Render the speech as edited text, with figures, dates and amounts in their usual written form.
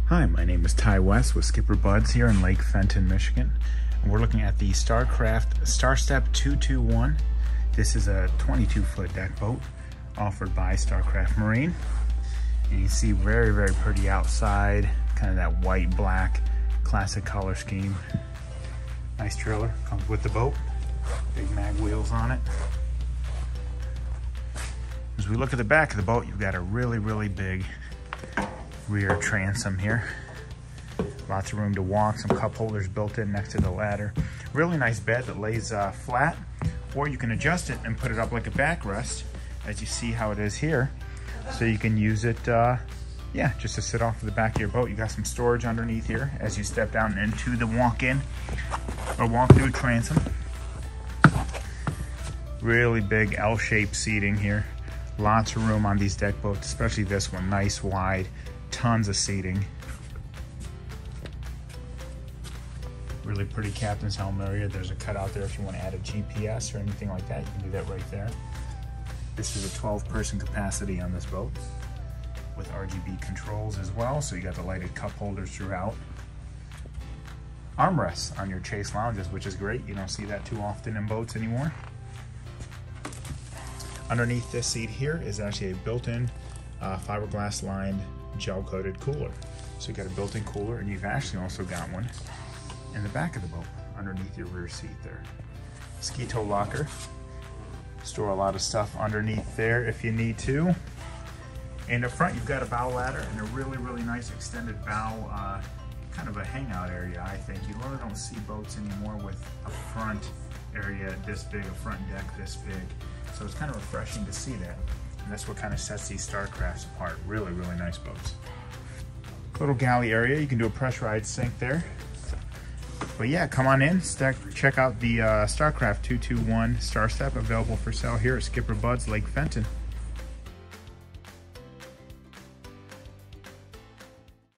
Hi, my name is Ty West with SkipperBud's here in Lake Fenton, Michigan. And we're looking at the Starstep 221. This is a 22-foot deck boat offered by Starcraft Marine. And you see very, very pretty outside, kind of that white, black, classic color scheme. Nice trailer, comes with the boat. Big mag wheels on it. As we look at the back of the boat, you've got a really, really big rear transom here. Lots of room to walk, some cup holders built in next to the ladder. Really nice bed that lays flat, or you can adjust it and put it up like a backrest, as you see how it is here. So you can use it, just to sit off of the back of your boat. You got some storage underneath here as you step down into the walk-in or walk-through transom. Really big L-shaped seating here. Lots of room on these deck boats, especially this one, nice wide. Tons of seating. Really pretty captain's helm area. There's a cutout there if you want to add a GPS or anything like that. You can do that right there. This is a 12-person capacity on this boat with RGB controls as well. So you got the lighted cup holders throughout. Armrests on your chase lounges, which is great. You don't see that too often in boats anymore. Underneath this seat here is actually a built-in fiberglass lined gel-coated cooler. So you got a built-in cooler, and you've actually also got one in the back of the boat underneath your rear seat there. Ski tow locker. Store a lot of stuff underneath there if you need to. And up front, you've got a bow ladder and a really, really nice extended bow, kind of a hangout area, I think. You really don't see boats anymore with a front area this big, a front deck this big. So it's kind of refreshing to see that. And that's what kind of sets these Starcrafts apart. Really, really nice boats. Little galley area. You can do a pressurized sink there. But yeah, come on in. Check out the Starcraft 221 Starstep, available for sale here at SkipperBud's, Lake Fenton.